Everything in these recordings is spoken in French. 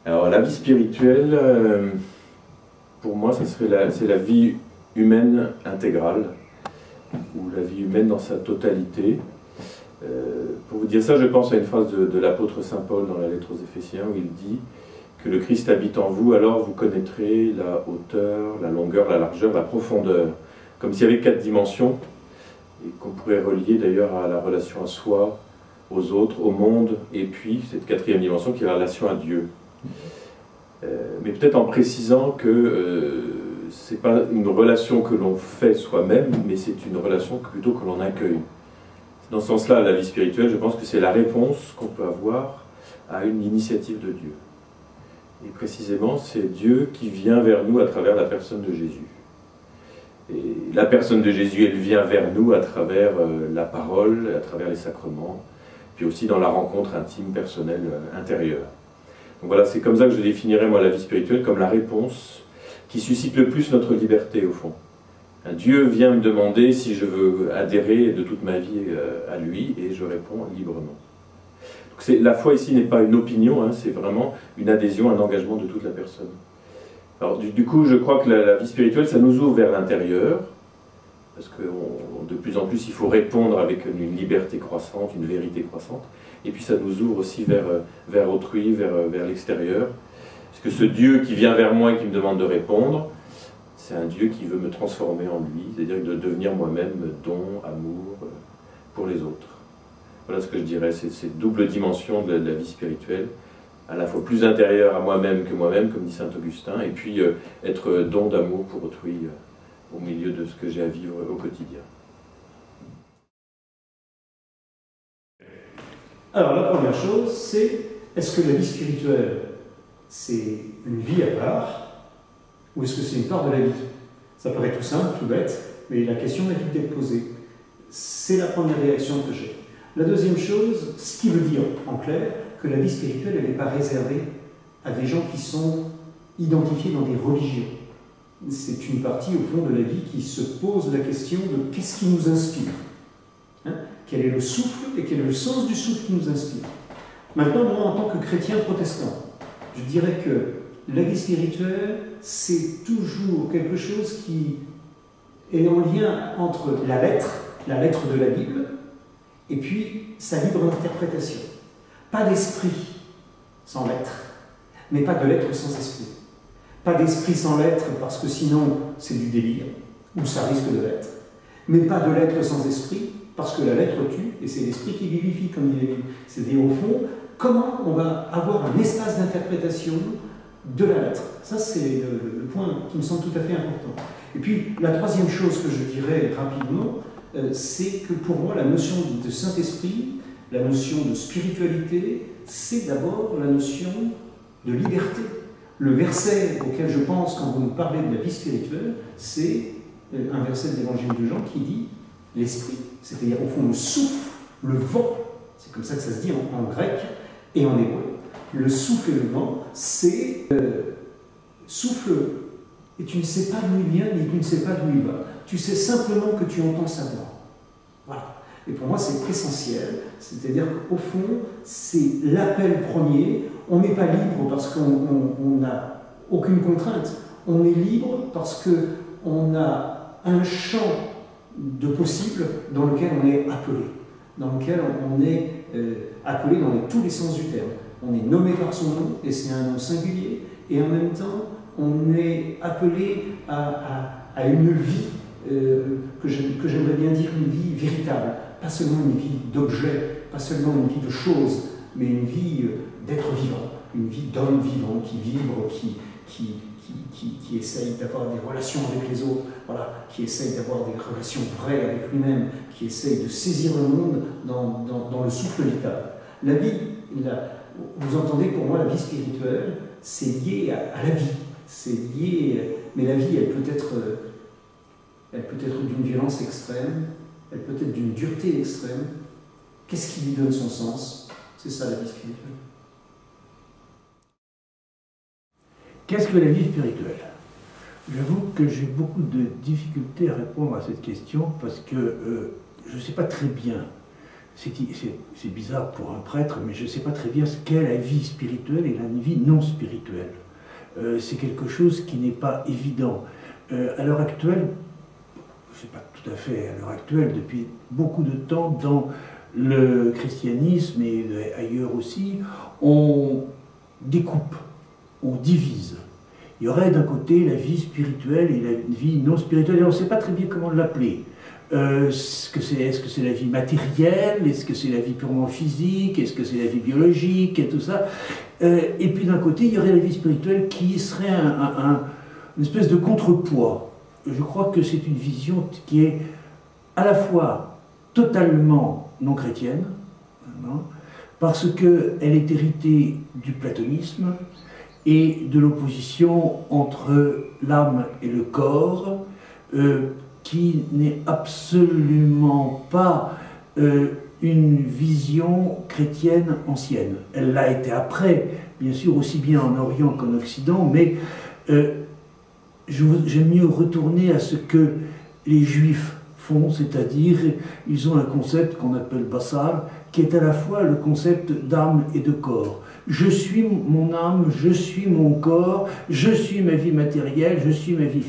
Alors la vie spirituelle, pour moi, c'est la vie humaine intégrale, ou la vie humaine dans sa totalité. Pour vous dire ça, je pense à une phrase de l'apôtre Saint Paul dans la lettre aux Éphésiens, où il dit que le Christ habite en vous, alors vous connaîtrez la hauteur, la longueur, la largeur, la profondeur. Comme s'il y avait 4 dimensions, et qu'on pourrait relier d'ailleurs à la relation à soi, aux autres, au monde, et puis cette 4e dimension qui est la relation à Dieu. Mais peut-être en précisant que ce n'est pas une relation que l'on fait soi-même, mais c'est une relation plutôt que l'on accueille. Dans ce sens-là, la vie spirituelle, je pense que c'est la réponse qu'on peut avoir à une initiative de Dieu. Et précisément, c'est Dieu qui vient vers nous à travers la personne de Jésus. Et la personne de Jésus, elle vient vers nous à travers la parole, à travers les sacrements, puis aussi dans la rencontre intime, personnelle, intérieure. Donc voilà, c'est comme ça que je définirais moi la vie spirituelle, comme la réponse qui suscite le plus notre liberté au fond. Dieu vient me demander si je veux adhérer de toute ma vie à lui, et je réponds librement. Donc la foi ici n'est pas une opinion, hein, c'est vraiment une adhésion, un engagement de toute la personne. Alors du coup, je crois que la vie spirituelle, ça nous ouvre vers l'intérieur, parce que de plus en plus, il faut répondre avec une liberté croissante, une vérité croissante, et puis ça nous ouvre aussi vers autrui, vers l'extérieur, parce que ce Dieu qui vient vers moi et qui me demande de répondre, c'est un Dieu qui veut me transformer en lui, c'est-à-dire de devenir moi-même don, amour pour les autres. Voilà ce que je dirais, c'est cette double dimension de la vie spirituelle, à la fois plus intérieure à moi-même que moi-même, comme dit saint Augustin, et puis être don d'amour pour autrui au milieu de ce que j'ai à vivre au quotidien. Alors la première chose, c'est est-ce que la vie spirituelle, c'est une vie à part, ou est-ce que c'est une part de la vie? Ça paraît tout simple, tout bête, mais la question mérite d'être posée. C'est la première réaction que j'ai. La deuxième chose, ce qui veut dire, en clair, que la vie spirituelle, elle n'est pas réservée à des gens qui sont identifiés dans des religions. C'est une partie, au fond, de la vie qui se pose la question de qu'est-ce qui nous inspire, hein? Quel est le souffle et quel est le sens du souffle qui nous inspire. Maintenant, moi, en tant que chrétien protestant, je dirais que la vie spirituelle, c'est toujours quelque chose qui est en lien entre la lettre de la Bible, et puis sa libre interprétation. Pas d'esprit sans lettre, mais pas de lettre sans esprit. Pas d'esprit sans lettre, parce que sinon c'est du délire, ou ça risque de l'être. Mais pas de lettre sans esprit, parce que la lettre tue, et c'est l'esprit qui vivifie, comme il est dit. C'est-à-dire, au fond, comment on va avoir un espace d'interprétation de la lettre. Ça, c'est le point qui me semble tout à fait important. Et puis, la troisième chose que je dirais rapidement, c'est que pour moi, la notion de Saint-Esprit, la notion de spiritualité, c'est d'abord la notion de liberté. Le verset auquel je pense quand vous me parlez de la vie spirituelle, c'est un verset de l'Évangile de Jean qui dit l'Esprit, c'est-à-dire au fond le souffle, le vent, c'est comme ça que ça se dit en grec et en hébreu. Le souffle et le vent, c'est souffle, et tu ne sais pas d'où il vient, ni tu ne sais pas d'où il va. Tu sais simplement que tu entends sa voix. Voilà. Et pour moi, c'est essentiel. C'est-à-dire qu'au fond, c'est l'appel premier. On n'est pas libre parce qu'on n'a aucune contrainte. On est libre parce qu'on a un champ de possible dans lequel on est appelé. Dans lequel on est appelé dans tous les sens du terme. On est nommé par son nom, et c'est un nom singulier, et en même temps, on est appelé à une vie que j'aimerais bien dire une vie véritable, pas seulement une vie d'objet, pas seulement une vie de choses, mais une vie d'être vivant, une vie d'homme vivant qui vibre, qui essaye d'avoir des relations avec les autres, voilà, qui essaye d'avoir des relations vraies avec lui-même, qui essaye de saisir le monde dans le souffle vital. La vie, vous entendez, pour moi, la vie spirituelle, c'est lié à la vie. C'est lié, mais la vie, elle peut être d'une violence extrême, elle peut être d'une dureté extrême. Qu'est-ce qui lui donne son sens? C'est ça la vie spirituelle. Qu'est-ce que la vie spirituelle? J'avoue que j'ai beaucoup de difficultés à répondre à cette question parce que je ne sais pas très bien c'est bizarre pour un prêtre, mais je ne sais pas très bien ce qu'est la vie spirituelle et la vie non spirituelle. C'est quelque chose qui n'est pas évident. À l'heure actuelle, je ne sais pas tout à fait à l'heure actuelle, depuis beaucoup de temps, dans le christianisme et ailleurs aussi, on découpe, on divise. Il y aurait d'un côté la vie spirituelle et la vie non spirituelle, et on ne sait pas très bien comment l'appeler. Est-ce que c'est la vie matérielle? Est-ce que c'est la vie purement physique? Est-ce que c'est la vie biologique? Et tout ça. Et puis d'un côté, il y aurait la vie spirituelle qui serait une espèce de contrepoids. Je crois que c'est une vision qui est à la fois totalement non chrétienne, hein, parce qu'elle est héritée du platonisme et de l'opposition entre l'âme et le corps, qui n'est absolument pas une vision chrétienne ancienne. Elle l'a été après, bien sûr, aussi bien en Orient qu'en Occident, mais j'aime mieux retourner à ce que les Juifs font, c'est-à-dire ils ont un concept qu'on appelle Bassar, qui est à la fois le concept d'âme et de corps. Je suis mon âme, je suis mon corps, je suis ma vie matérielle, je suis ma vie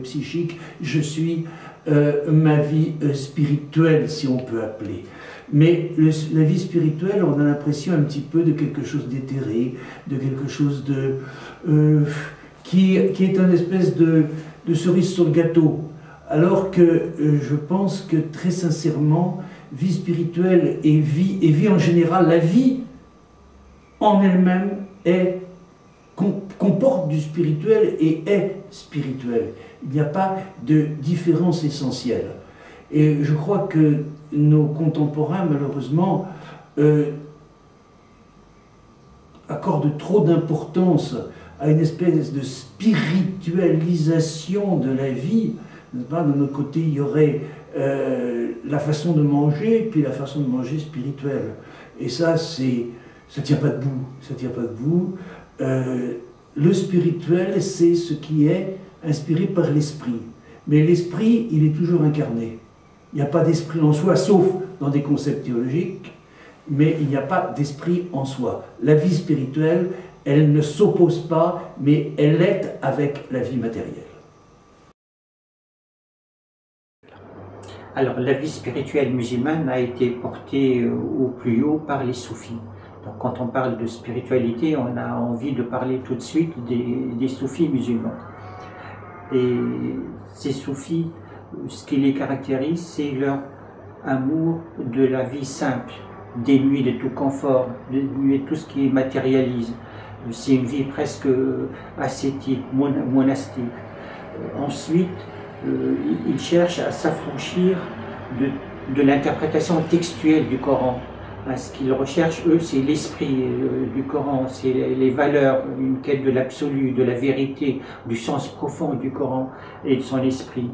psychique, je suis ma vie spirituelle, si on peut appeler. Mais la vie spirituelle, on a l'impression un petit peu de quelque chose d'éthéré, de quelque chose qui est une espèce de cerise sur le gâteau. Alors que je pense que très sincèrement, vie spirituelle et vie en général, la vie en elle-même comporte du spirituel et est spirituel. Il n'y a pas de différence essentielle. Et je crois que nos contemporains, malheureusement, accordent trop d'importance à une espèce de spiritualisation de la vie. D'un autre côté, il y aurait la façon de manger, puis la façon de manger spirituelle. Et ça tient pas debout. Ça tient pas debout. Le spirituel, c'est ce qui est inspiré par l'esprit. Mais l'esprit, il est toujours incarné. Il n'y a pas d'esprit en soi, sauf dans des concepts théologiques, mais il n'y a pas d'esprit en soi. La vie spirituelle, elle ne s'oppose pas, mais elle est avec la vie matérielle. Alors, la vie spirituelle musulmane a été portée au plus haut par les soufis. Donc, quand on parle de spiritualité, on a envie de parler tout de suite des soufis musulmans. Et ces soufis, ce qui les caractérise, c'est leur amour de la vie simple, dénuée de tout confort, dénuée de tout ce qui matérialise. C'est une vie presque ascétique, monastique. Ensuite, ils cherchent à s'affranchir de l'interprétation textuelle du Coran. Ce qu'ils recherchent, eux, c'est l'esprit du Coran, c'est les valeurs, une quête de l'absolu, de la vérité, du sens profond du Coran et de son esprit.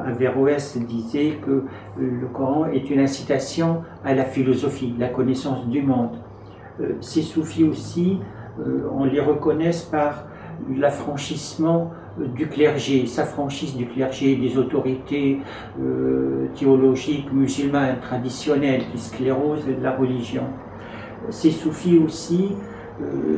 Averroès disait que le Coran est une incitation à la philosophie, la connaissance du monde. Ces soufis aussi, on les reconnaît par l'affranchissement du clergé, s'affranchissent du clergé, des autorités théologiques musulmanes traditionnelles qui sclérosent la religion. Ces soufis aussi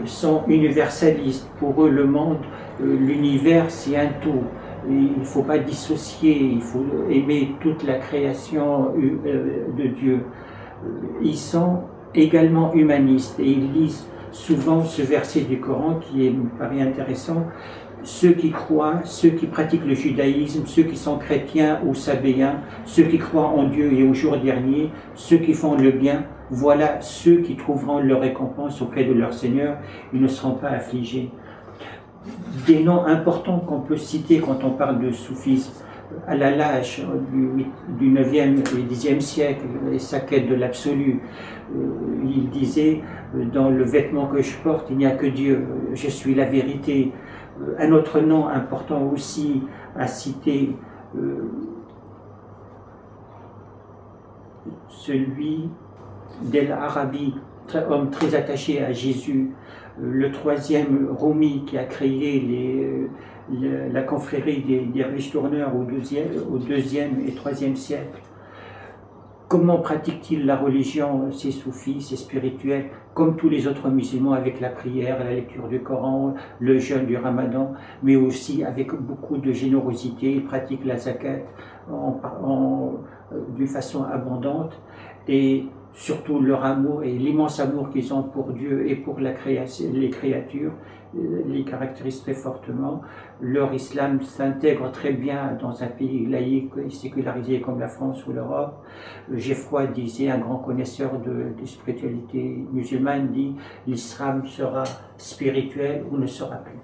sont universalistes. Pour eux, le monde, l'univers, c'est un tout. Il ne faut pas dissocier, il faut aimer toute la création de Dieu. Ils sont également humanistes et ils lisent souvent ce verset du Coran qui me paraît intéressant. Ceux qui croient, ceux qui pratiquent le judaïsme, ceux qui sont chrétiens ou sabéens, ceux qui croient en Dieu et au jour dernier, ceux qui font le bien, voilà ceux qui trouveront leur récompense auprès de leur Seigneur, ils ne seront pas affligés. Des noms importants qu'on peut citer quand on parle de soufisme, Al-Hallaj du 9e et 10e siècle et sa quête de l'absolu. Il disait, dans le vêtement que je porte, il n'y a que Dieu, je suis la vérité. Un autre nom important aussi à citer, celui d'El-Arabi, homme très attaché à Jésus, le troisième Rumi qui a créé la confrérie des riches tourneurs au 2e et 3e siècle. Comment pratiquent-ils la religion, ces soufis, ces spirituels, comme tous les autres musulmans, avec la prière, la lecture du Coran, le jeûne du Ramadan, mais aussi avec beaucoup de générosité. Ils pratiquent la zakat d'une façon abondante, et surtout leur amour et l'immense amour qu'ils ont pour Dieu et pour les créatures les caractérisent très fortement. Leur islam s'intègre très bien dans un pays laïque et sécularisé comme la France ou l'Europe. Geffroy disait, un grand connaisseur de spiritualité musulmane, dit: l'islam sera spirituel ou ne sera plus.